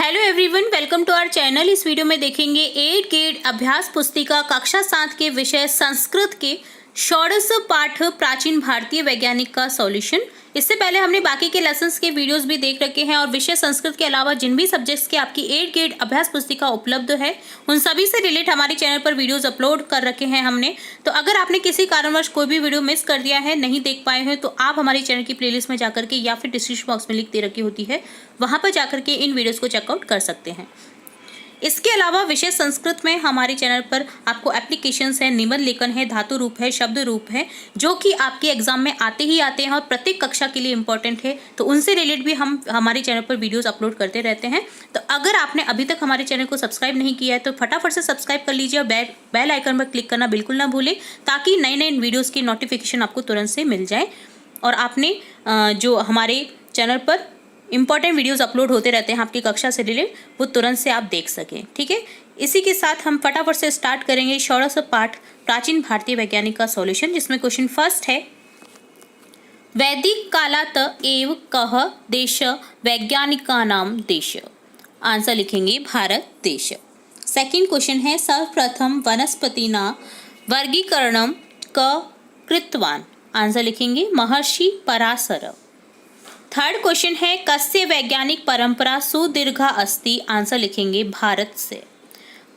Hello everyone, welcome to our channel. इस video में देखेंगे 8 ग्रेड अभ्यास पुस्तिका कक्षा 7 के विषय संस्कृत के षोडश पाठ प्राचीन भारतीय वैज्ञानिक का सॉल्यूशन। इससे पहले हमने बाकी के लेसन्स के वीडियोस भी देख रखे हैं और विषय संस्कृत के अलावा जिन भी सब्जेक्ट्स के आपकी 8 ग्रेड अभ्यास पुस्तिका उपलब्ध है उन सभी से रिलेट हमारे चैनल पर वीडियोस अपलोड कर रखे हैं हमने। तो अगर आपने किसी कारणवश कोई भी वीडियो मिस कर दिया है, नहीं देख पाए हैं, तो आप हमारे चैनल की प्लेलिस्ट में जाकर के या फिर डिस्क्रिप्शन बॉक्स में लिंक दे रखी होती है, वहाँ पर जाकर के इन वीडियोज़ को चेकआउट कर सकते हैं। इसके अलावा विषय संस्कृत में हमारे चैनल पर आपको एप्लीकेशंस है, निबंध लेखन है, धातु रूप है, शब्द रूप है, जो कि आपके एग्जाम में आते ही आते हैं और प्रत्येक कक्षा के लिए इंपॉर्टेंट है। तो उनसे रिलेटेड भी हम हमारे चैनल पर वीडियोस अपलोड करते रहते हैं। तो अगर आपने अभी तक हमारे चैनल को सब्सक्राइब नहीं किया है तो फटाफट से सब्सक्राइब कर लीजिए और बेल आइकन पर क्लिक करना बिल्कुल ना भूलें, ताकि नए नए वीडियोज़ की नोटिफिकेशन आपको तुरंत से मिल जाए और आपने जो हमारे चैनल पर इंपॉर्टेंट वीडियोस अपलोड होते रहते हैं आपकी कक्षा से रिलेटेड, वो तुरंत से आप देख सकें। ठीक है, इसी के साथ हम फटाफट से स्टार्ट करेंगे षोडश पाठ प्राचीन भारतीय वैज्ञानिक का सॉल्यूशन, जिसमें क्वेश्चन फर्स्ट है, वैदिक कालात एव कह देश वैज्ञानिकानां देश। आंसर लिखेंगे भारत देश। सेकंड क्वेश्चन है, सर्वप्रथम वनस्पतिना वर्गीकरणम क कृतवान। आंसर लिखेंगे महर्षि पराशर। थर्ड क्वेश्चन है, कस्य वैज्ञानिक परंपरा सुदीर्घा अस्ति। आंसर लिखेंगे भारत से।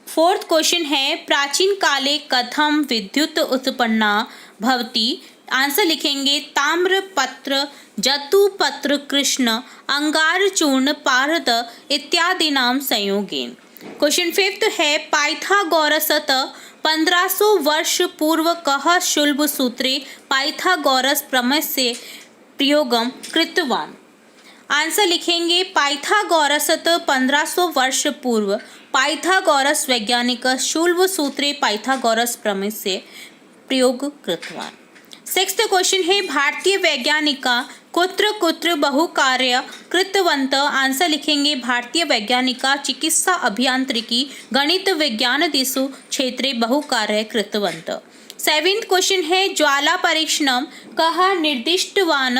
फोर्थ क्वेश्चन है, प्राचीन काले कथम विद्युत उत्पन्ना भवति। आंसर लिखेंगे ताम्रपत्र, जतुपत्र, कृष्ण, अंगारचूर्ण, पारद इत्यादि नाम संयोगेन। क्वेश्चन फिफ्थ है, पाइथागोरसत 1500 वर्ष पूर्व कह शुल्ब सूत्रे पाइथागोरस प्रमेय से प्रयोगम कृतवान। आंसर लिखेंगे पाइथागोरसत 1500 वर्ष पूर्व पाइथागोरस वैज्ञानिक शुल्ब सूत्रे पाइथागोरस प्रमेय से प्रयोग कृतवान। सिक्स्थ क्वेश्चन है, भारतीय वैज्ञानिका कुत्र कुत्र बहुकार्य कृतवंत। आंसर लिखेंगे भारतीय वैज्ञानिका चिकित्सा अभियांत्रिकी गणित विज्ञान दिशु क्षेत्रे बहुकार्य कृतवंत। सेवेंथ क्वेश्चन है, ज्वाला परीक्षणम कह निर्दिष्टवान।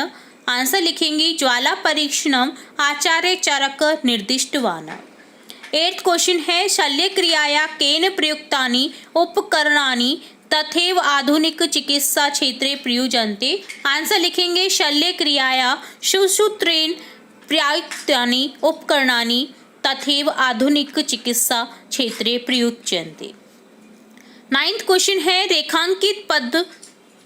आंसर लिखेंगे ज्वाला परीक्षणम आचार्य चरक निर्दिष्टवान। एट्थ क्वेश्चन है, शल्य क्रियाया केन प्रयुक्तानि उपकरणानि तथैव आधुनिक चिकित्सा क्षेत्रे प्रयुज्यन्ते। आंसर लिखेंगे शल्य क्रियाया सुसूत्रेण प्रयुक्तानि उपकरणानि तथैव आधुनिक चिकित्सा क्षेत्रे प्रयुज्यन्ते। नाइन्थ क्वेश्चन है, रेखांकित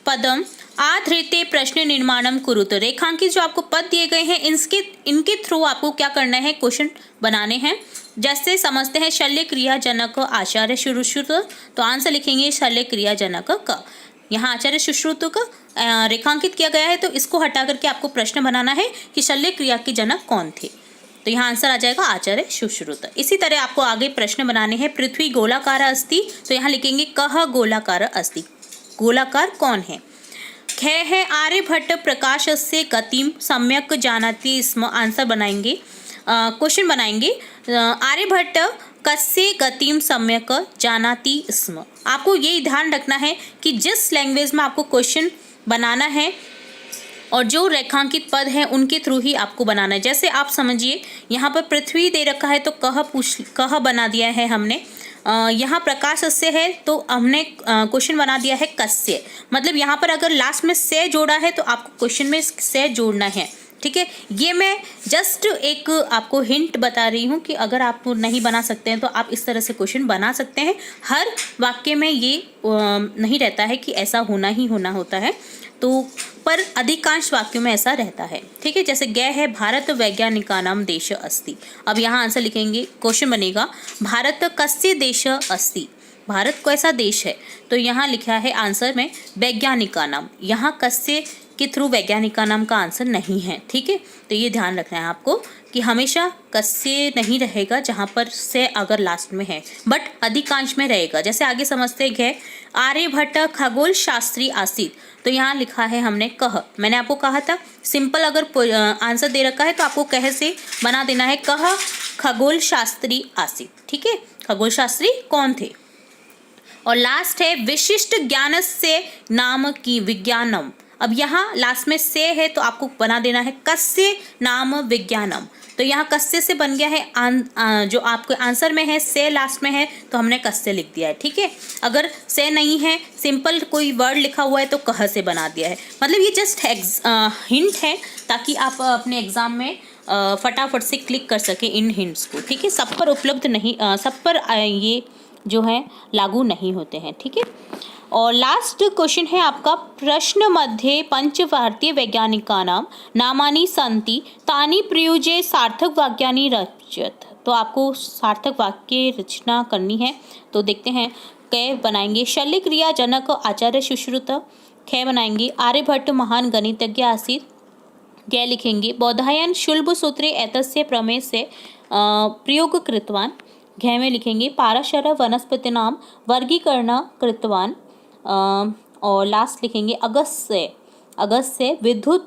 पदम आधृत्य प्रश्न निर्माणम कुरुत। रेखांकित जो आपको पद दिए गए हैं इनके थ्रू आपको क्या करना है, क्वेश्चन बनाने हैं। जैसे समझते हैं, शल्य क्रियाजनक आचार्य सुश्रुत, तो आंसर लिखेंगे शल्य क्रियाजनक क। यहाँ आचार्य सुश्रुत का रेखांकित किया गया है, तो इसको हटा करके आपको प्रश्न बनाना है कि शल्य क्रिया के जनक कौन थे। तो यहाँ आंसर आ जाएगा आचार्य सुश्रुत। इसी तरह आपको आगे प्रश्न बनाने हैं, पृथ्वी गोलाकार अस्ति, तो यहाँ लिखेंगे कह गोलाकार अस्ति। गोलाकार कौन है? ख है, आर्यभट्ट प्रकाश से गतिम सम्यक जानती स्म। आंसर बनाएंगे, क्वेश्चन बनाएंगे, आर्यभट्ट कस्य गतिम सम्यक जानाति स्म। आपको ये ध्यान रखना है कि जिस लैंग्वेज में आपको क्वेश्चन बनाना है और जो रेखांकित पद हैं उनके थ्रू ही आपको बनाना है। जैसे आप समझिए, यहाँ पर पृथ्वी दे रखा है तो कह बना दिया है हमने। यहाँ प्रकाश से है तो हमने क्वेश्चन बना दिया है कस्य। मतलब यहाँ पर अगर लास्ट में से जोड़ा है तो आपको क्वेश्चन में से जोड़ना है। ठीक है, ये मैं जस्ट एक आपको हिंट बता रही हूँ कि अगर आप नहीं बना सकते हैं तो आप इस तरह से क्वेश्चन बना सकते हैं। हर वाक्य में ये नहीं रहता है कि ऐसा होना ही होना होता है, तो पर अधिकांश वाक्यों में ऐसा रहता है। ठीक है, जैसे गय है, भारत वैज्ञानिकानां देश अस्ति। अब यहाँ आंसर लिखेंगे, क्वेश्चन बनेगा भारत कस्य देश अस्ति। भारत कैसा देश है, तो यहाँ लिखा है आंसर में वैज्ञानिकानां। यहाँ कस्य के थ्रू वैज्ञानिकानां का आंसर नहीं है। ठीक है, तो ये ध्यान रखना है आपको कि हमेशा कस्य नहीं रहेगा जहाँ पर से अगर लास्ट में है, बट अधिकांश में रहेगा। जैसे आगे समझते हैं, आर्यभट्ट खगोल शास्त्री आसीत, तो यहाँ लिखा है हमने कह। मैंने आपको कहा था सिंपल अगर आंसर दे रखा है तो आपको कह से बना देना है, कह खगोल शास्त्री आसीत। ठीक है, खगोल शास्त्री कौन थे। और लास्ट है, विशिष्ट ज्ञान से नाम की विज्ञानम। अब यहाँ लास्ट में से है तो आपको बना देना है कस्य नाम विज्ञानम। तो यहाँ कस्य से बन गया है जो आपके आंसर में है से लास्ट में है तो हमने कस्य लिख दिया है, ठीक है। अगर से नहीं है, सिंपल कोई वर्ड लिखा हुआ है तो कह से बना दिया है। मतलब ये जस्ट हिंट है ताकि आप अपने एग्जाम में फटाफट से क्लिक कर सके इन हिंट्स को, ठीक है। सब पर उपलब्ध नहीं, सब पर ये जो है लागू नहीं होते हैं, ठीक है। और लास्ट क्वेश्चन है आपका, प्रश्न मध्ये पंच भारतीय वैज्ञानिकानां नामानि सन्ति तानि प्रयुज्य सार्थक वाक्यानि रचयत। तो आपको सार्थक वाक्य रचना करनी है, तो देखते हैं। क बनाएंगे शल्य क्रिया जनक आचार्य सुश्रुत। ख बनाएंगे आर्यभट्ट महान गणितज्ञ आसीत्। ग लिखेंगे बौधायन शुल्ब सूत्रे एतस्य प्रमेय से प्रयोग कृतवान। घ में लिखेंगे पाराशर वनस्पतीनां वर्गीकरण कृतवान। और लास्ट लिखेंगे अगस्त्य विद्युत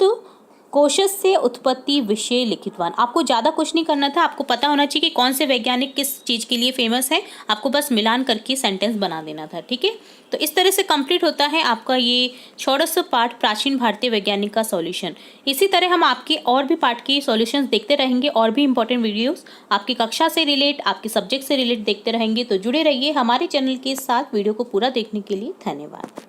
कोशस्य उत्पत्ति विषय लिखितवान। आपको ज़्यादा कुछ नहीं करना था, आपको पता होना चाहिए कि कौन से वैज्ञानिक किस चीज़ के लिए फेमस है, आपको बस मिलान करके सेंटेंस बना देना था, ठीक है। तो इस तरह से कंप्लीट होता है आपका ये षोडश पाठ प्राचीन भारतीय वैज्ञानिक का सॉल्यूशन। इसी तरह हम आपके और भी पाठ के सॉल्यूशंस देखते रहेंगे, और भी इंपॉर्टेंट वीडियोस आपकी कक्षा से रिलेट, आपके सब्जेक्ट से रिलेट देखते रहेंगे। तो जुड़े रहिए हमारे चैनल के साथ। वीडियो को पूरा देखने के लिए धन्यवाद।